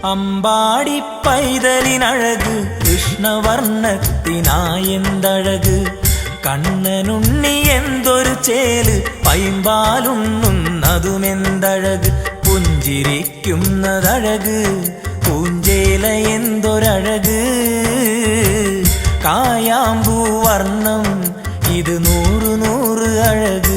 അമ്പാടി പൈതലിനഴക് കൃഷ്ണവർണ്ണത്തിനായെന്തഴക് കണ്ണനുണ്ണി എന്തൊരു ചേല് പൈമ്പാലുണ്ണുന്നതുമെന്തഴക് പുഞ്ചിരിക്കുന്നതഴക് പൂഞ്ചേല എന്തൊരഴക് കായാമ്പൂ വർണ്ണം ഇത് 100 100 അഴക്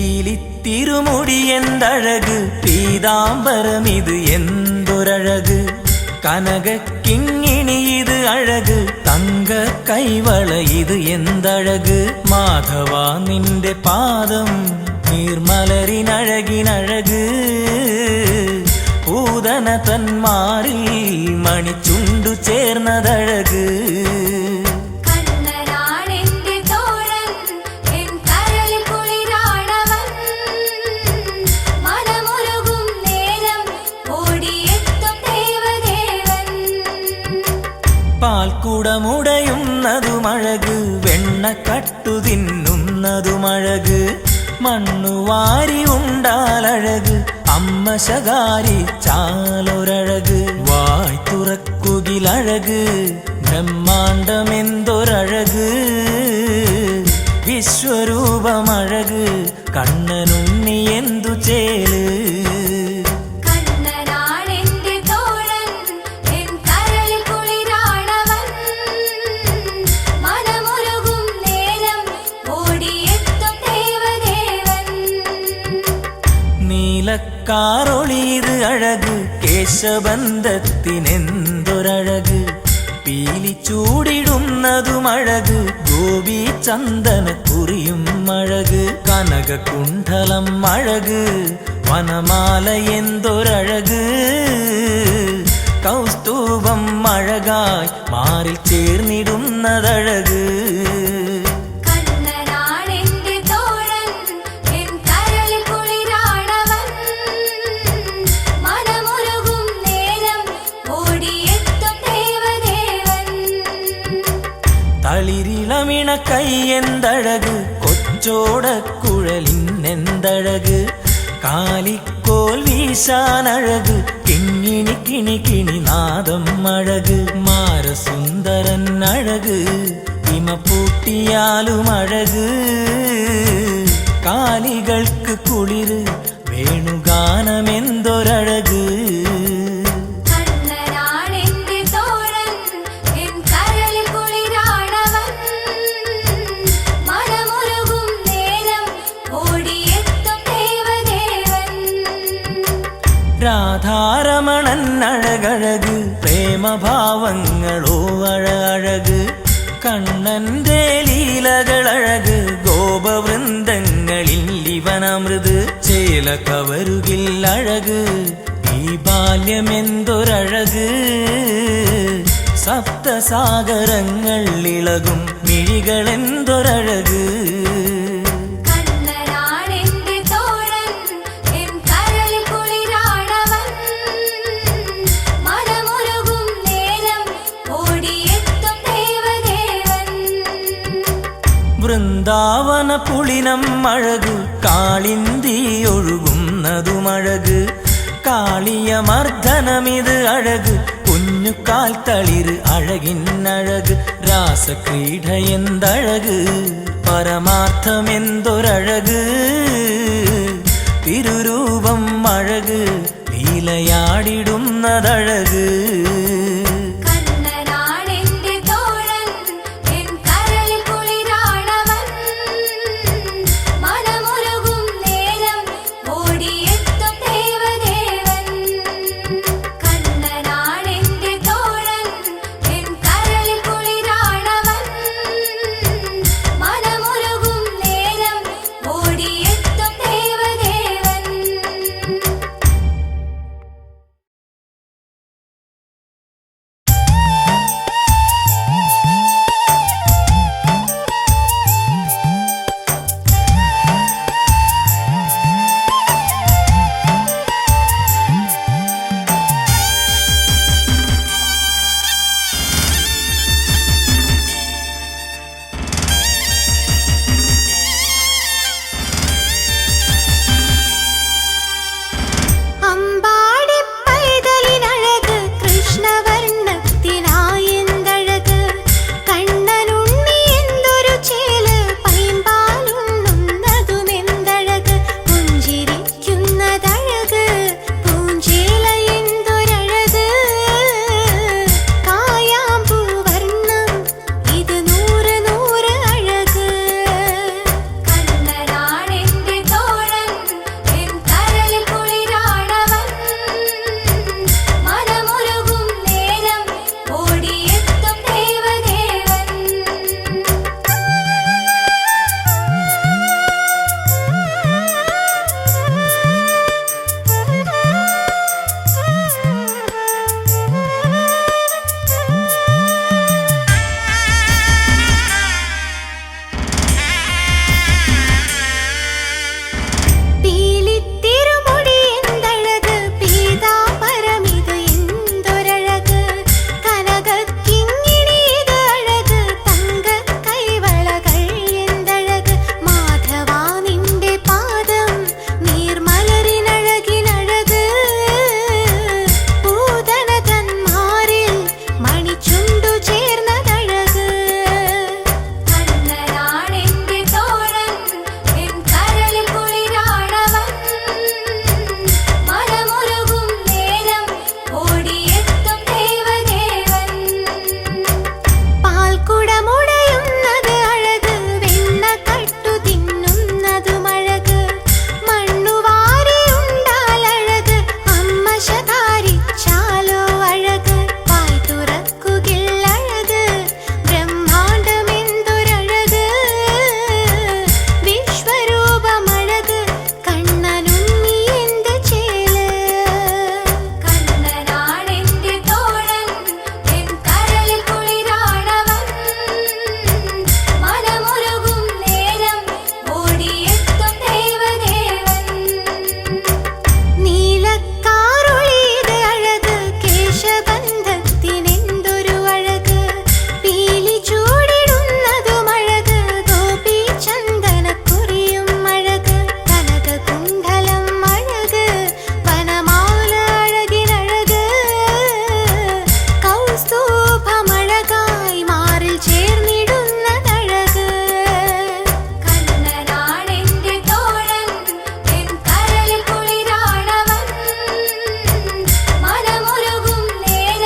പീലിത്തിരുമുടി എന്തഴക് പീതാംബരമിത് എന്തൊരഴക് കനകക്കിങ്ങിണി ഇത് അഴക് തങ്ക കൈവള ഇത് എന്തഴക് മാധവ നിന്റെ പാദം നീർമലരിനഴകിനഴക് പൂതന തന്മാറിൽ മണിച്ചുണ്ടു ചേർന്നതഴക് പാൽക്കുടമുടയുന്നതുമഴക് വെണ്ണക്കട്ടു തിന്നുന്നതുമഴക് മണ്ണുവാരി ഉണ്ടാലഴക് അമ്മ ശകാരി ചാലൊരഴക് വായ് തുറക്കുകിലഴക് ബ്രഹ്മാണ്ടമെന്തൊരഴക് വിശ്വരൂപമഴക് കണ്ണനുണ്ണി എന്തു ചേല് നീലക്കാറൊളിത് അഴക് കേശബന്ധത്തിനെന്തൊരഴക് പീലി ചൂടിടുന്നതുമഴക് ഗോപി ചന്ദന കുറിയും അഴക് കനകകുണ്ഠലം അഴക് വനമാല എന്തൊരഴക് കൗസ്തുഭം അഴകായി മാറിൽ ചേർന്നിടുന്നതഴക് തളിരിളമിണ കൈയെന്തഴക് കൊച്ചോടക്കുഴലിനെന്തഴക് കാലിക്കോൽ വീശാനഴക് കിങ്ങിണി കിണി കിണി നാദം അഴക് മാരസുന്ദരൻ അഴക് ഹിമപ്പൂട്ടിയാലും അഴക് കാലികൾക്ക് കുളിര് വേണുഗാനമെന്തൊരഴക് രാധാരമണൻ അഴകഴക് പ്രേമഭാവങ്ങളോ അഴകഴക് കണ്ണന്റെ ലീലകളഴക് ഗോപവൃന്ദങ്ങളിൽ ഇവനമൃത് ചേല കവരുകിൽ അഴക് ഈ ബാല്യമെന്തൊരഴക് സപ്തസാഗരങ്ങൾ ഇളകും മിഴികളെന്തൊരഴക് വൃന്ദാവന പുളിനം അഴക് കാളിന്തി ഒഴുകുന്നതുമഴക് കാളിയമർദ്ദനമിത് അഴക് കുഞ്ഞുകാൽ തളിര് അഴകിന്നഴക് രാസക്രീഡ എന്തഴക് പരമാർത്ഥമെന്തൊരഴക് തിരുരൂപം അഴക് ലീലയാടിടുന്നതഴക് വേഷബന്ധത്തിനെന്തൊരു അഴക്, പീലി ചൂടിടുന്നതും അഴക്, ഗോപി ചന്ദനക്കുറിയും അഴക്, കനകകുണ്ഡലം അഴക്, വനമാല അഴകിനഴക്, കൗസ്തുഭമഴകായി മാറിൽ ചേർന്നിടുന്നതഴക്. കണ്ണനാണെന്റെ തോഴൻ, എൻ കരളിൽ കുളിരാണവൻ, മനമുരുകും നേരം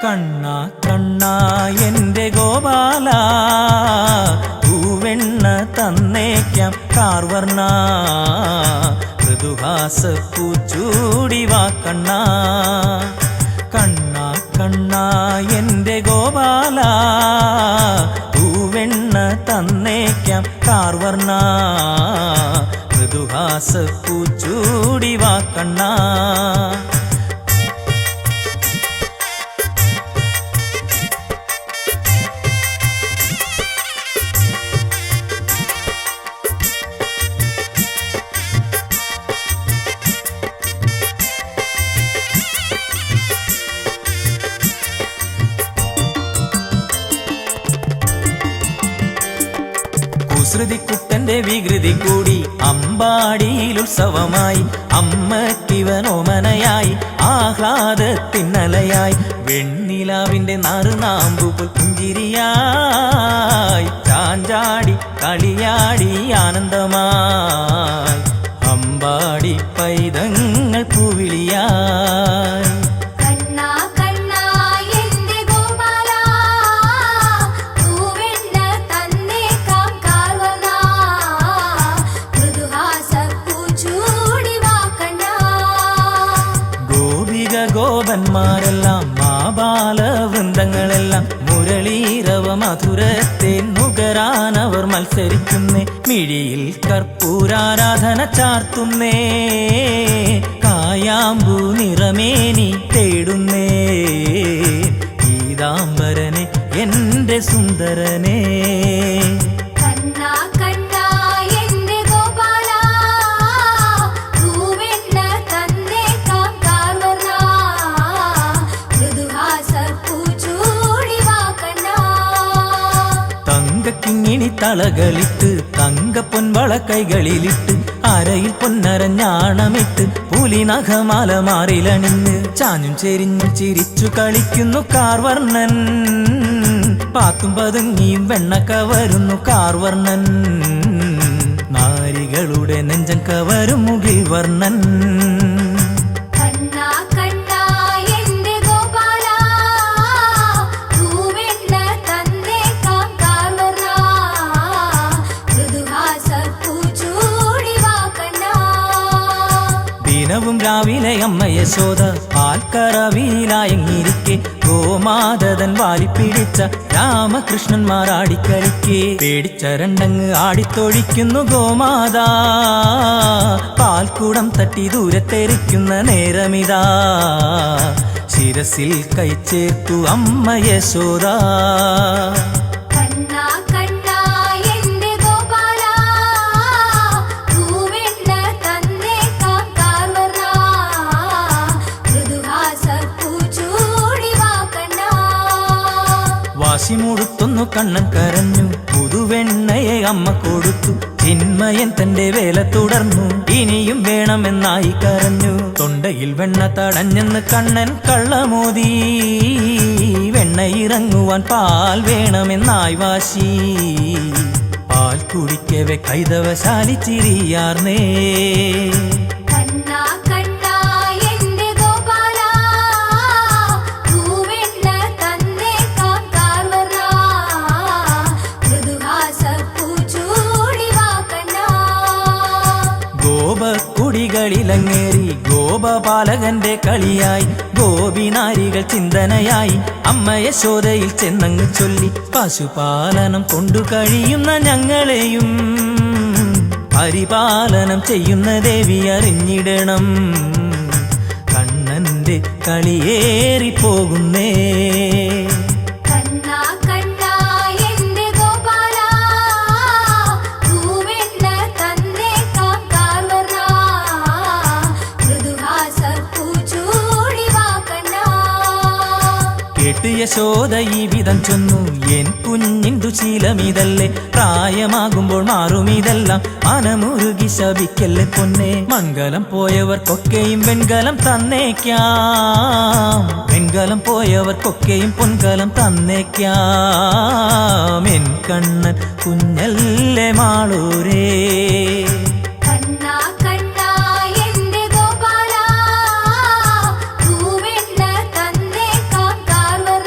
കണ്ണാ കണ്ണാ എൻ്റെ ഗോപാല പൂവെണ്ണ തന്നേക്കാം കാർവർണ്ണ മൃദുഹാസ പൂച്ചൂടി വാ കണ്ണാ കണ്ണാ കണ്ണാ എൻ്റെ ഗോപാല പൂവെണ്ണ തന്നേക്കാം കാർവർണ്ണ മൃദുഹാസ പൂച്ചൂടി വാ കണ്ണാ കുസൃതിക്കുട്ടന്റെ വികൃതി കൂടി അമ്പാടിയിൽ ഉത്സവമായി അമ്മക്കിവനോമനയായി ആഹ്ലാദത്തിന്നലയായി വെണ്ണിലാവിന്റെ നറുനാമ്പുപോൽ പുഞ്ചിരിയായി ചാഞ്ചാടി കളിയാടി ആനന്ദമായി അമ്പാടി പൈതങ്ങൾ പൂവിളിയായി ഗോപന്മാരെല്ലാം മാബാല വൃന്ദങ്ങളെല്ലാം മുരളീരവ മധുരത്തെ നുകരാനവർ മത്സരിക്കുന്നേ മിഴിയിൽ കർപ്പൂരാരാധന ചാർത്തുന്നേ കായാമ്പൂ നിറമേനി തേടുന്നേ പീതാംബരനെ എൻ്റെ സുന്ദരനെ കിങ്ങിണി തളകളിട്ട് തങ്കപ്പൊൻവള കൈകളിലിട്ട് അരയിൽ പൊന്നരഞ്ഞാണമിട്ട് പുലിനഖമാല മാറിലണിഞ്ഞ് ചാഞ്ഞും ചെരിഞ്ഞും ചിരിച്ചു കളിക്കുന്നു കാർവർണ്ണൻ പാത്തും പതുങ്ങിയും വെണ്ണ കവരുന്നു കാർവർണ്ണൻ നാരികളുടെ നെഞ്ചം കവരും മുകിൽ വർണ്ണൻ ദിനവും രാവിലെ അമ്മ യശോദ പാൽക്കറവിയിലായങ്ങിരിക്കെ ഗോമാതൻ വാലിപ്പിടിച്ച രാമകൃഷ്ണന്മാർ ആടിക്കളിക്കെ പേടിച്ചരണ്ടങ്ങ് ആടിത്തൊഴിക്കുന്നു ഗോമാതാ പാൽക്കൂടം തട്ടി ദൂരത്തെറിക്കുന്ന നേരമിതാ ശിരസിൽ കൈച്ചേർത്തു അമ്മ യശോദ വാശിമുടുത്തൊന്നു കണ്ണൻ കരഞ്ഞു പുതുവെണ്ണയെ അമ്മ കൊടുത്തു ചിന്മയൻ തന്റെ വേല തുടർന്നു ഇനിയും വേണമെന്നായി കരഞ്ഞു തൊണ്ടയിൽ വെണ്ണ തടഞ്ഞെന്ന് കണ്ണൻ കള്ളമോദി വെണ്ണയിറങ്ങുവാൻ പാൽ വേണമെന്നായി വാശി പാൽ കുടിക്കവെ കൈതവശാലി ചിരിയാർന്നേ ഗോപക്കുടികളിലങ്ങേറി ഗോപപാലകന്റെ കളിയായി ഗോപിനാരികൾ ചിന്തനയായി അമ്മ യശോദയിൽ ചെന്നങ്ങ് ചൊല്ലി പശുപാലനം കൊണ്ടു കഴിയുന്ന ഞങ്ങളെയും പരിപാലനം ചെയ്യുന്ന ദേവി അറിഞ്ഞിടണം കണ്ണന്റെ കളിയേറിപ്പോകുന്നേ കേട്ട് യശോദ ഈ വിധം ചൊന്നു എൻ കുഞ്ഞിന്തു ശീലമിതല്ലേ പ്രായമാകുമ്പോൾ മാറുമിതെല്ലാം മനമുരുകി ശപിക്കല്ലേ പൊന്നെ മംഗലം പോയവർക്കൊക്കെയും വെൺകലം തന്നേക്കാം വെൺകലം പോയവർക്കൊക്കെയും പൊൻകലം തന്നേക്കാം എൻ കണ്ണൻ കുഞ്ഞല്ലേ മാളൂരേ ഗോപാല പൂവെണ്ണ തന്നേക്കാം കാർവർണ്ണ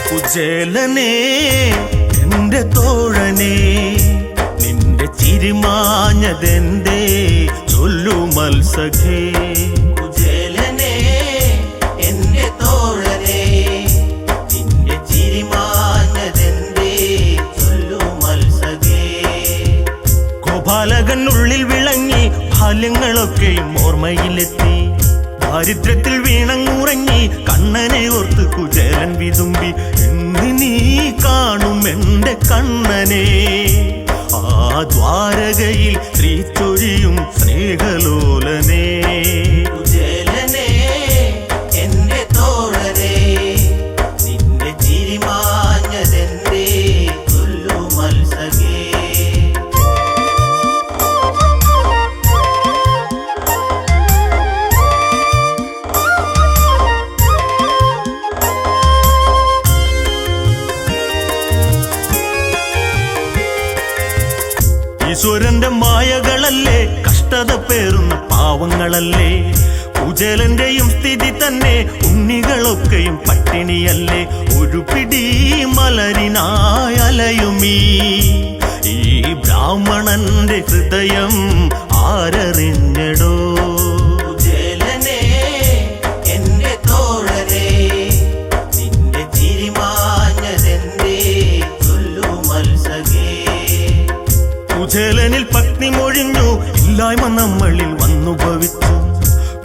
കുചേലനേ എന്റെ തോഴനേ നിന്റെ ചിരിമാഞ്ഞതെന്തേ ചൊല്ലു മത്സഖേ. കുചേലനേ എന്റെ തോഴനേ നിന്റെ ചിരിമാഞ്ഞതെന്തേ ചൊല്ലു മത്സഖേ. ഗോപാലകനുള്ളിൽ വിളങ്ങി ബാല്യങ്ങളൊക്കെയും ഓർമ്മയിലെത്തി. ദാരിദ്ര്യത്തിൽ വീണങ്ങുറങ്ങി കണ്ണനെ ഓർത്ത് കുചേലൻ വിതുമ്പി. എന്ന് നീ കാണും എന്റെ കണ്ണനെ ആ ദ്വാരകയിൽ ശ്രീചൊരിയും സ്നേഹലോലനേ. കുചേലനേ എന്റെ തോഴനേ നിന്റെ ചിരിമാഞ്ഞതെന്തേ ചൊല്ലു മത്സഖേ. ഈശ്വരന്റെ മായകളല്ലേ കഷ്ടത പേറുന്ന പാവങ്ങളല്ലേ. കുചേലന്റെയും സ്ഥിതി തന്നെ ഉണ്ണികളൊക്കെയും പട്ടിണിയല്ലേ. ഒരു പിടി മലരിനായലയുമീ ഈ ബ്രാഹ്മണന്റെ ഹൃദയം ആരറിഞ്ഞടോ. കുചേലനേ എന്റെ തോഴനേ നിന്റെ ചിരിമാഞ്ഞതെന്തേ ചൊല്ലു മത്സഖേ. കുചേലനിൽ പത്നി മൊഴിഞ്ഞു ഇല്ലായ്മ നമ്മളിൽ വന്നു ഭവിച്ചു.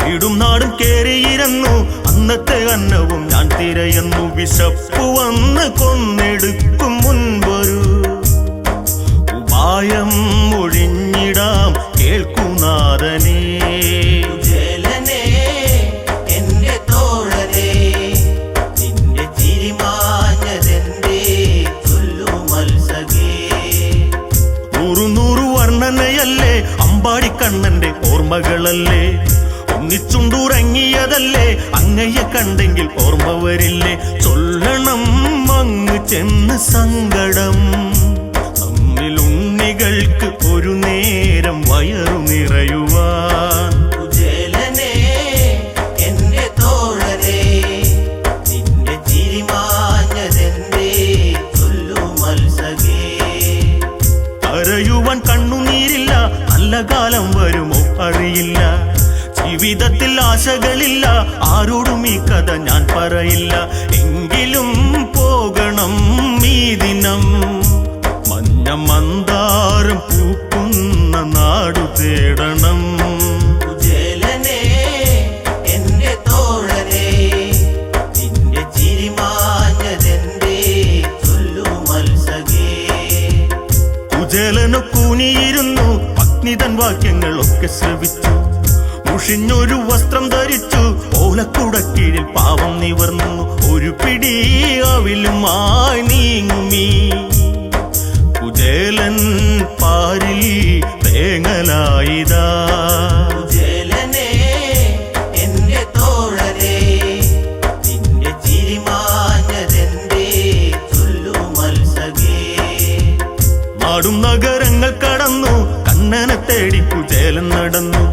വീടും നാടും കേറിയിരുന്നു അന്നത്തെ അന്നവും ഞാൻ തിരയുന്നു. വിശപ്പു വന്ന് കൊന്നെടുക്കും മുൻപൊരു ഉപായം ഒഴിഞ്ഞിടാം കേൾക്കുനാഥനേ. കുചേലനേ എന്റെ തോഴനേ നിന്റെ ചിരിമാഞ്ഞതെന്തേ ചൊല്ലു മത്സഖേ. നൂറു വർണ്ണനയല്ലേ അമ്പാടിക്കണ്ണന്റെ ഓർമ്മകളല്ലേ. ഒന്നിച്ചുണ്ടുറങ്ങിയതല്ലേ അങ്ങയെ കണ്ടെങ്കിൽ ഓർമ്മ വരില്ലേ. ചൊല്ലണം അങ്ങ് ചെന്ന് സങ്കടം നമ്മിൽ ഉണ്ണികൾക്ക് ഒരു നേരം വയറു നിറയുവാൻ. കുചേലനേ എന്റെ തോഴനേ നിന്റെ ചിരിമാഞ്ഞതെന്തേ ചൊല്ലു മത്സഖേ. കരയുവാൻ കണ്ണുനീരില്ല നല്ല കാലം വരുമോ അറിയില്ല. ജീവിതത്തിൽ ആശകളില്ല ആരോടും ഈ കഥ ഞാൻ പറയില്ല. എങ്കിലും പോകണം ഈ ദിനം മഞ്ഞ മന്ദാരം പൂക്കുന്ന നാടു തേടണം. കുചേലനേ എന്റെ തോഴനേ നിന്റെ ചിരിമാഞ്ഞതെന്തേ ചൊല്ലു മത്സഖേ. കുചേലനു കൂനിയിരുന്നു പത്നി തൻ വാക്യങ്ങളൊക്കെ ശ്രവിച്ചു. മുഷിഞ്ഞൊരു വസ്ത്രം ധരിച്ചു ഓലക്കുടക്കീഴിൽ പാവം നിവർന്നു. ഒരു പിടി അവിലുമായി നീങ്ങുമീ കുചേലൻ പാരിൽ തേങ്ങലായിതാ. കുചേലനേ എന്റെ തോഴനേ നിന്റെ ചിരിമാഞ്ഞതെന്തേ ചൊല്ലു മത്സഖേ. നാടും നഗരങ്ങൾ കടന്നു കണ്ണനെ തേടി കുചേലൻ നടന്നു.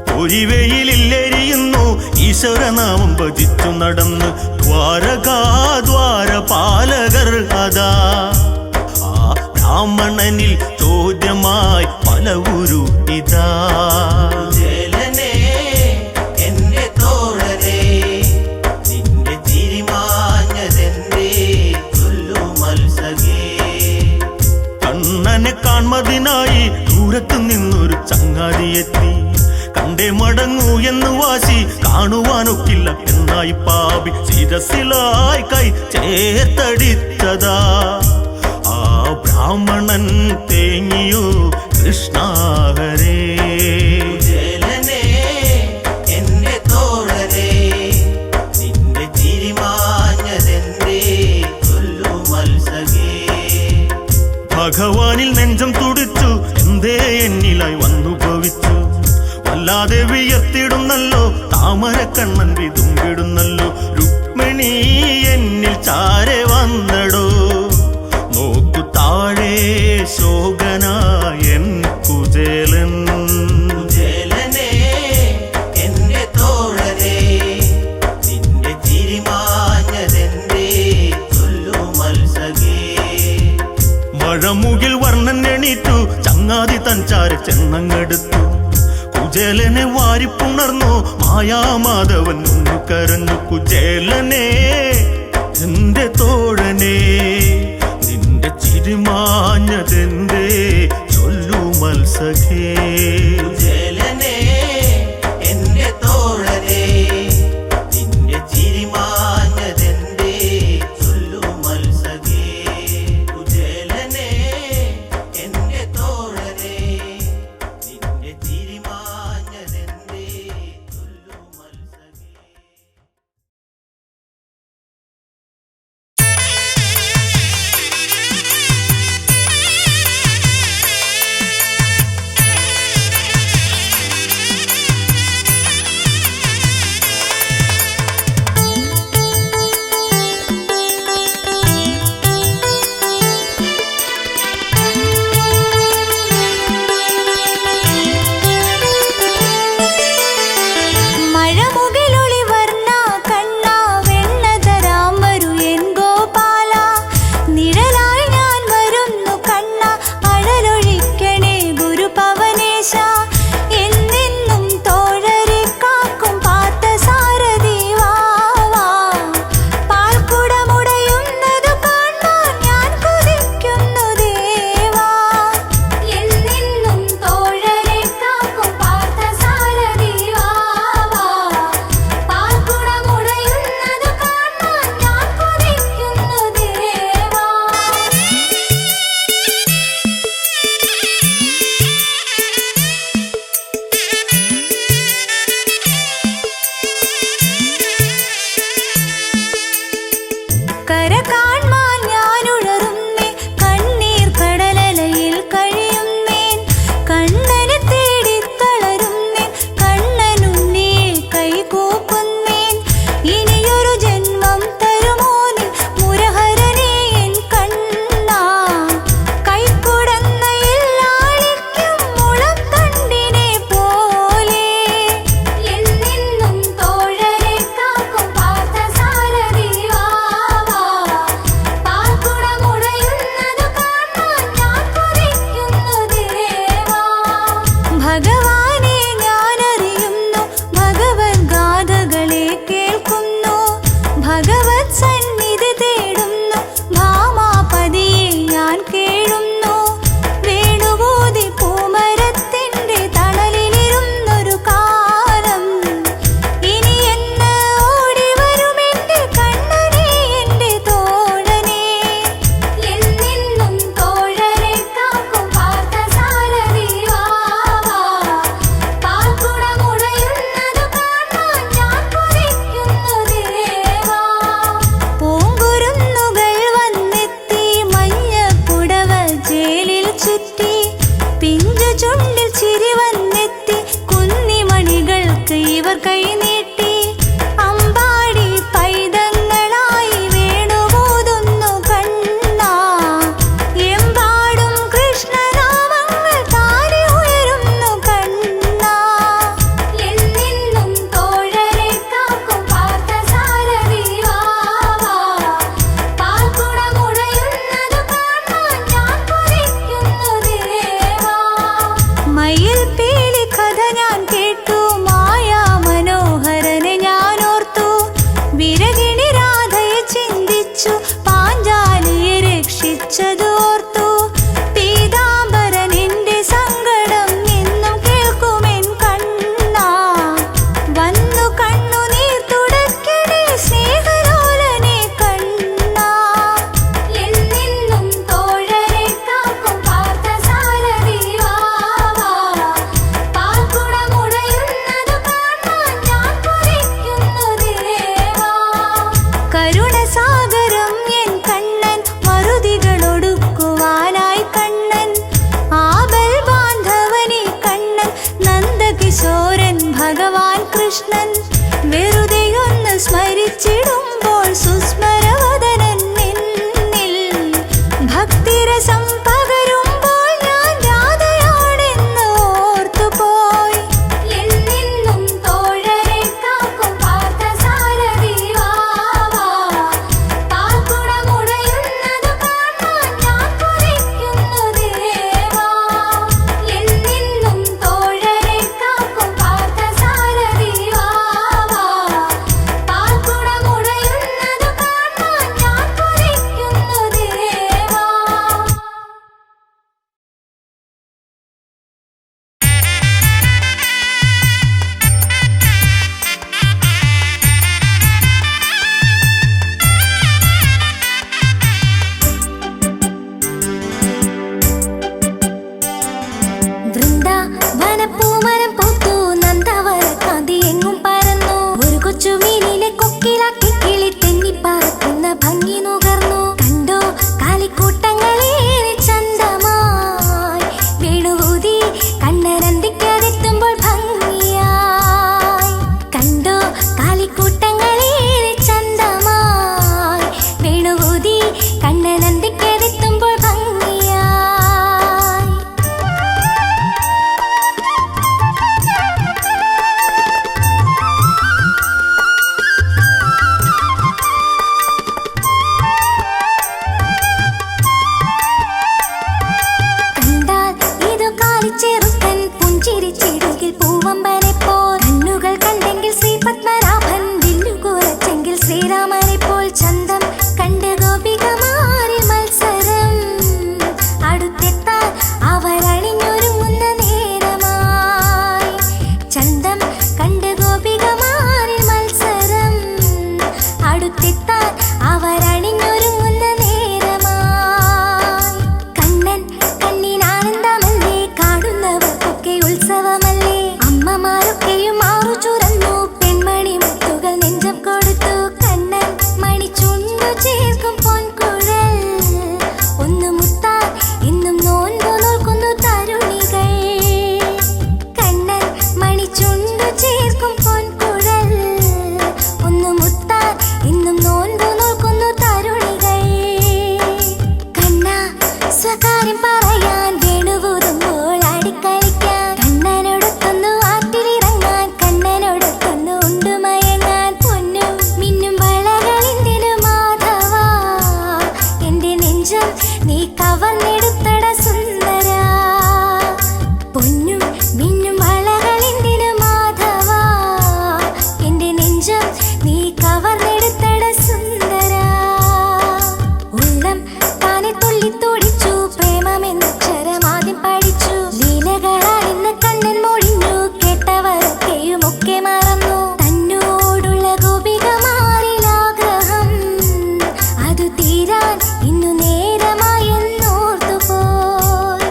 പൊരിവെയിലെരിയുന്നു ഈശ്വരനാമം ഭജിച്ചു നടന്ന്. ദ്വാരകാദ്വാരപാലകർ അതാ ആ ബ്രാഹ്മണനിൽ ചോദ്യമായി പല ഉരു ഇതാ. കുചേലനേ എന്റെ തോഴനേ നിന്റെ ചിരിമാഞ്ഞതെന്തേ ചൊല്ലു മത്സഖേ. കണ്ണനെ കാൺമതിനായി ദൂരത്തു നിന്നൊരു ചങ്ങാതിയെത്തി. കണ്ടേ മടങ്ങൂ എന്ന് വാശി കാണുവാനൊക്കില്ല എന്നായി പാപി ശിരസിലായി കൈ ചേർത്തടിച്ചതാ. ആ ബ്രാഹ്മണൻ തേങ്ങിയോ കൃഷ്ണാഹരേ. കുചേലനേ എന്റെ തോഴനേ നിന്റെ ചിരിമാഞ്ഞതെന്തേ ചൊല്ലു മത്സഖേ. ഭഗവാനിൽ നെഞ്ചം തുടിച്ചു എന്തേ എന്നിലായി വന്നു ഭവിച്ചു. വല്ലാതെ വിയർത്തിടുന്നല്ലോ താമരക്കണ്ണൻ വിതുമ്പിടുന്നല്ലോ. രുക്മിണി എന്നിൽ ചാരെ വന്നടോ നോക്കു താഴെ ശോകനായൻ കുചേലൻ. കുചേലനേ എന്റെ തോഴനേ നിന്റെ ചിരിമാഞ്ഞതെന്തേ ചൊല്ലു പുലരമുകിൽ വർണ്ണൻ എണീറ്റു ചങ്ങാതി തൻചാര ചെന്നങ്ങെടുത്തു കുചേലനെ വാരിപ്പുണർന്നു മായാമാധവൻ ഒന്നു കരഞ്ഞു കുചേലനെ എന്റെ തോഴനെ നിന്റെ ചിരിമാഞ്ഞതെന്തേ ചൊല്ലു മത്സഖേ കുചേലനെ എന്റെ തോഴനെ നിന്റെ ചിരിമാഞ്ഞതെന്തേ ചൊല്ലു മത്സഖേ കുചേലനെ എന്റെ തോഴനെ നിന്റെ ചിരിമാഞ്ഞതെന്തേ ചൊല്ലു മത്സഖേ കാലിക്കൂട്ടങ്ങളേറെ ചന്തമായി വേണുവൂതി കണ്ണനന്തിക്കതെത്തുമ്പോൾ ഭംഗിയായി കണ്ടോ കാലിക്കൂട്ടങ്ങളേറെ ചന്തമായി വേണുവൂതി കണ്ണനന്തിക്കതെത്തുമ്പോൾ ഭംഗിയായി ചെറുക്കൻ പുഞ്ചിരിച്ചിടുകിൽ പൂവമ്പനെ പോൽ കണ്ണുകൾ കണ്ടെങ്കിൽ ശ്രീ പത്മനാഭൻ വില്ലുകുറച്ചെങ്കിൽ ശ്രീരാമനെ പോൽ ചന്തം കണ്ട് ഗോപികമാരി മത്സരം അടുത്തെത്താൻ അവരണിഞ്ഞൊരുങ്ങുന്ന നേരമായി ചന്തം കണ്ട് ഗോപികമാരി മത്സരം അടുത്തെത്താൻ അവരണിഞ്ഞൊരുങ്ങുന്ന നേരമായി കണ്ണൻ കണ്ണിനാനന്ദമല്ലേ കാണുന്നവർക്കൊക്കെ ഉത്സവമല്ലേ അമ്മമാരൊക്കെയും മാറു ചുരന്നു പെൺമണി മുത്തുകൾ നെഞ്ചം കൊടുത്തു കണ്ണൻ മണിച്ചുണ്ടു ചേർക്കും പൊൻകുഴൽ ഒന്ന് മുത്താൻ ഇന്നും നോൻപു നോക്കുന്നു തരുണികൾ കണ്ണൻ മണിച്ചുണ്ടു ചേർക്കും പൊൻകുഴൽ ഒന്ന് മുത്താൻ ഇന്നും നോൻപു നോക്കുന്നു തരുണികൾ കണ്ണ സ്വകാര്യം പറയാൻ വേണുവൂതുമ്പോൾ ആടിക്കളിക്കാൻ കണ്ണനോടൊത്തൊന്നു ആറ്റിലിറങ്ങാൻ കണ്ണനോടൊത്തൊന്നു ഉണ്ടുമയങ്ങാൻ പൊന്നും മിന്നും വളകളിന്തിനു മാധവ എന്റെ നെഞ്ചം നീ കവർന്നെടുത്തട സുന്ദര പൊന്നും മിന്നും വളകളിന്തിനു മാധവ എന്റെ നെഞ്ചം നീ കവർന്നെടുത്തട സുന്ദര ഉള്ളം താനെ തുള്ളിത്തുടിച്ചു പ്രേമമെന്നക്ഷരമാദ്യം പഠിച്ചു ലീലകളാൽ ഇന്ന് കണ്ണൻ മൊഴിഞ്ഞു കേട്ടവരൊക്കെയും ഒക്കെ മറന്നു തന്നോടുള്ള ഗോപികമാരിലാഗ്രഹം അതു തീരാൻ ഇന്നു നേരമായെന്നോർത്തുപോയി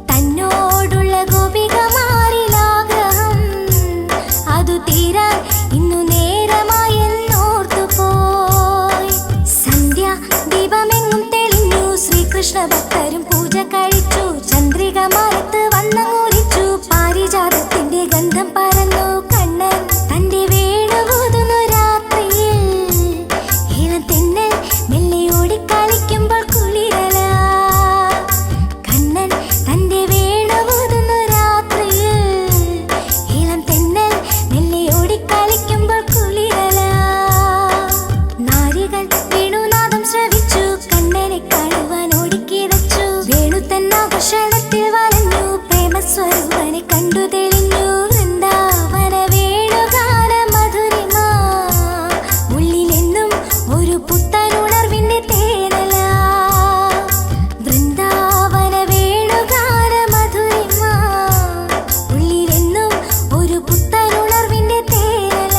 തന്നോടുള്ള ഗോപികമാരിലാഗ്രഹം അതു തീരാൻ ഇന്നു നേരമായെന്നോർത്തുപോയി സന്ധ്യ ദീപമെങ്ങും തെളിഞ്ഞു ശ്രീകൃഷ്ണ ഭക്തരും പൂജ കഴിച്ചു ചന്ദ്രിക മാനത്ത് വന്നങ്ങൂലിച്ചു പാരിജാതത്തിന്റെ ഗന്ധം പരന്നു കണ്ണൻ തന്റെ വേണുവൂതുന്നു രാത്രിയിൽ ഇളം തെന്നൽ മെല്ലെ ഓടിക്കളിക്കുമ്പോൾ കുളിരല കണ്ണൻ തന്റെ വേണുവൂതുന്നു രാത്രിയിൽ ഇളം തെന്നൽ മെല്ലെ ഓടിക്കളിക്കുമ്പോൾ കുളിരല നാരികൾ വേണുനാദം ശ്രവിച്ചു കണ്ണനെ കാണുവാൻ ഓടിക്കിതച്ചു വേണു തന്നാഘോഷണത്തിൽ വലഞ്ഞു പ്രേമസ്വരൂപനെ കണ്ടു തെളിഞ്ഞു വൃന്ദാവന വേണുഗാന മധുരിമ ഉള്ളിലെന്നും ഒരു പുത്തനുണർവിന്റെ തേനല വൃന്ദാവന വേണുഗാന മധുരിമ ഉള്ളിലെന്നും ഒരു പുത്തനുണർവിന്റെ തേനല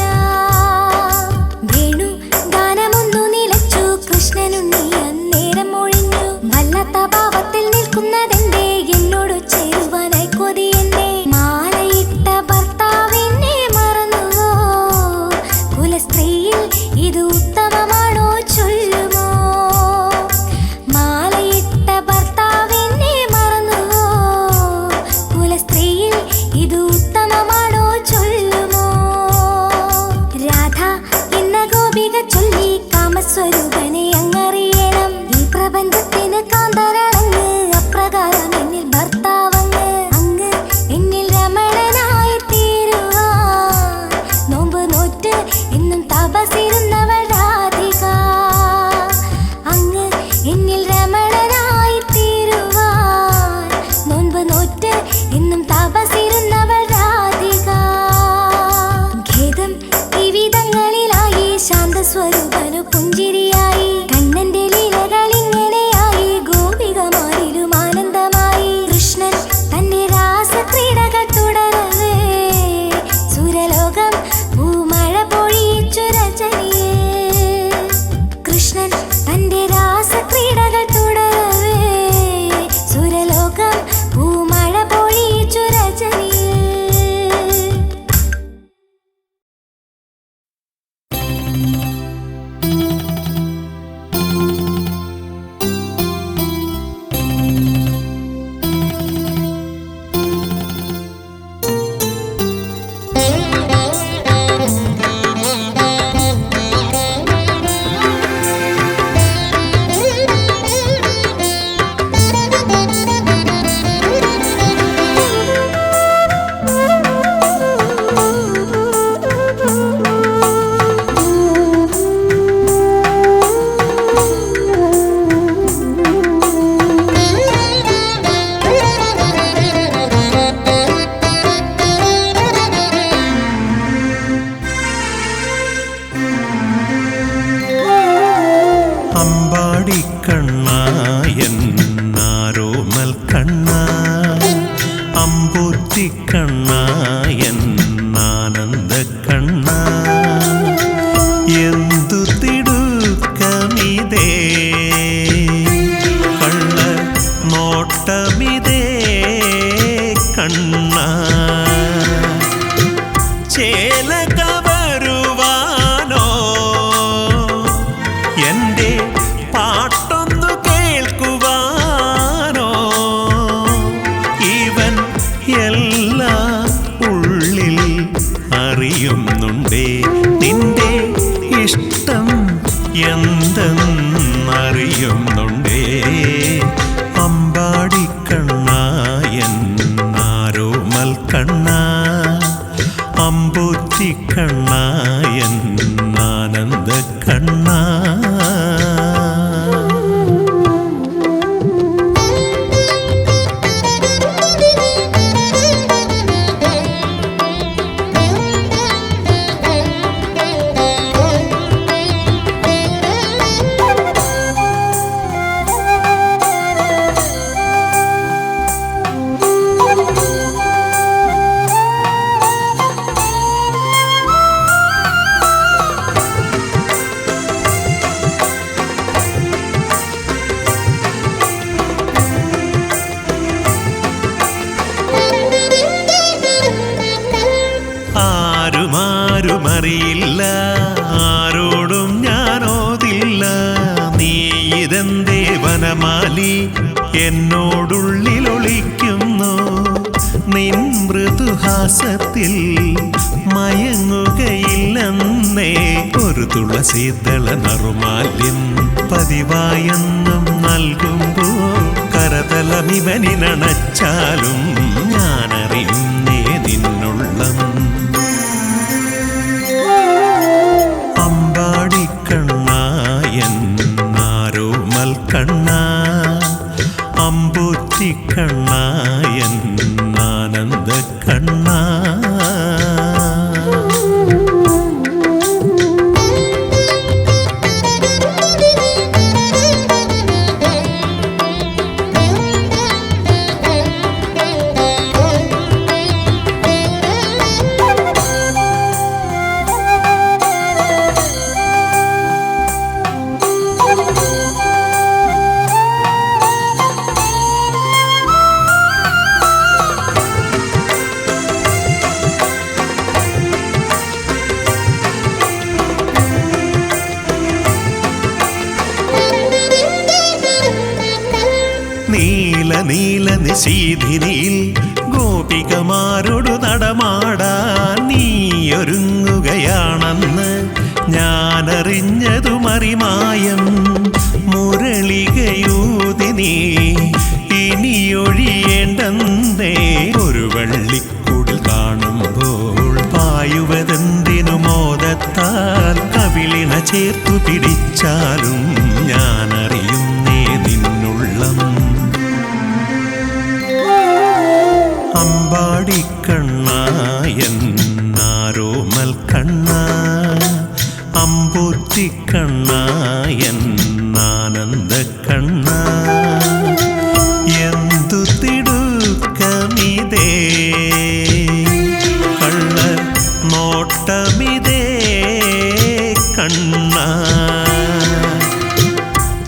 വേണു ഗാനമൊന്നു നിലച്ചു കൃഷ്ണനുണ്ണി അന്നേരം ഒഴിഞ്ഞു വല്ലാത്ത ഭാവത്തിൽ നിൽക്കുന്നതെന്റെ എന്നോട് ചേരുവാനായി കൊതിയെന്നെ മാലയിട്ട ഭർത്താവിനെ മറന്നുവോ കുലസ്ത്രീയിൽ ഇത് ഉത്തമമാണോ ചൊല്ലുമോ മാലയിട്ട ഭർത്താവിനെ മറന്നുവോ കുലസ്ത്രീയിൽ ഇത് ഉത്തമമാണോ ചൊല്ലുമോ രാധ എന്ന ഗോപിക ചൊല്ലി കാമസ്വരൂപനെ അങ്ങറിയണം ഈ പ്രപഞ്ചത്തിന് കാന്തരളങ്ങ് അപ്രകാരം എന്നിൽ ഭർത്താവങ്ങ് അങ്ങ് എന്നിൽ രമണനായി തീരുവാൻ നോമ്പ് നോറ്റ് എന്നും തപസിരുന്നവൾ രാധിക അങ്ങ് എന്നിൽ രമണനായി തീരുവാൻ നോമ്പ് നോറ്റ് എന്നും തപസിരുന്നവൾ രാധിക ഖേദം വിവിധങ്ങളിലായി ശാന്തസ്വരൂപനു പുഞ്ചിരിയായി കണ്ണന്റെ ലീലകൾ ഇങ്ങനെയായി ഗോപികമാരിലും ആനന്ദമായി കൃഷ്ണൻ തന്റെ രാസക്രീഡകൾ തുടരവേ സുരലോകം പൂമഴ പൊഴിയിച്ചു രചനയെ കൃഷ്ണൻ തന്റെ രാസക്രീഡകൾ തുടരവേ എന്നാരോമൽ കണ്ണ അമ്പൂറ്റി കണ്ണ എന്നാനന്ദ കണ്ണ എന്തു തിടുക്കമിതേ കള്ള നോട്ടമിതേ കണ്ണ ചേല കവരുവാനോ എൻ്റെ പാട്ടൊന്നു കേൾക്കുവാനോ ഇവൻ എല്ലാം ഉള്ളിൽ അറിയുന്നുണ്ടേ നിന്റെ ഇഷ്ടം എന്തെന്നറിയുന്നുണ്ടേ അമ്പാടിക്കണ്ണ എന്നാരോമൽ കണ്ണ അമ്പൂറ്റി കണ്ണ എന്നാനന്ദ കണ്ണ ആരുമാരുമറിയില്ല ആരോടും ഞാനോതില്ല നീ ഇതെന്തേ വനമാലി എന്നോടുള്ളിലൊളിക്കുന്നു നിൻ മൃദുഹാസത്തിൽ മയങ്ങുകയില്ലെന്നേ ഒരു തുളസീതള നറുമാല്യം പതിവായെന്നും നൽകുമ്പോൾ കരതലമിവനിനണച്ചാലും ഞാനറിയുന്നേ നിന്നുള്ളം അമ്പാടിക്കണ്ണ എന്നാരോമൽ കണ്ണ അമ്പൂറ്റി കണ്ണ എന്നാനന്ദ കണ്ണ നീല നീല നിശീധിനിയിൽ ഗോപികമാരോടു നടമാടാൻ നീയൊരുങ്ങുകയാണെന്ന് ഞാനറിഞ്ഞതുമറിമായം മുരളികയൂതി നീ ഇനിയൊഴിയേണ്ടെന്നേ ഒരു വള്ളിക്കൂടിൽ കാണുമ്പോൾ പായുവതെന്തിനു മോദത്താൽ കവിളിണ ചേർത്തു പിടിച്ചാലും ഞാനറിയുന്നേ നിന്നുള്ളം അമ്പാടിക്കണ്ണ എന്നാരോമൽ കണ്ണ അമ്പൂറ്റി കണ്ണ എന്നാനന്ദ കണ്ണ എന്തു തിടുക്കമിതേ കള്ള നോട്ടമിതേ കണ്ണ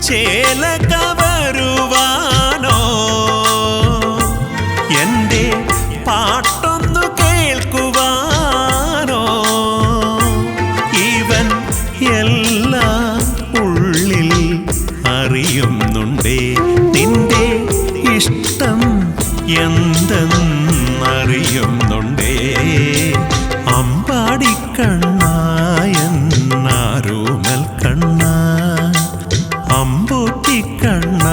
ചേല കവരുവാനോ എൻ്റെ പാട്ടൊന്നു കേൾക്കുവാനോ ഇവൻ എല്ലാം ഉള്ളിൽ അറിയുന്നുണ്ടേ നിന്റെ ഇഷ്ടം എന്തെന്നറിയുന്നുണ്ടേ അമ്പാടിക്കണ്ണ എന്നാരോമൽ കണ്ണ അമ്പൂറ്റി കണ്ണ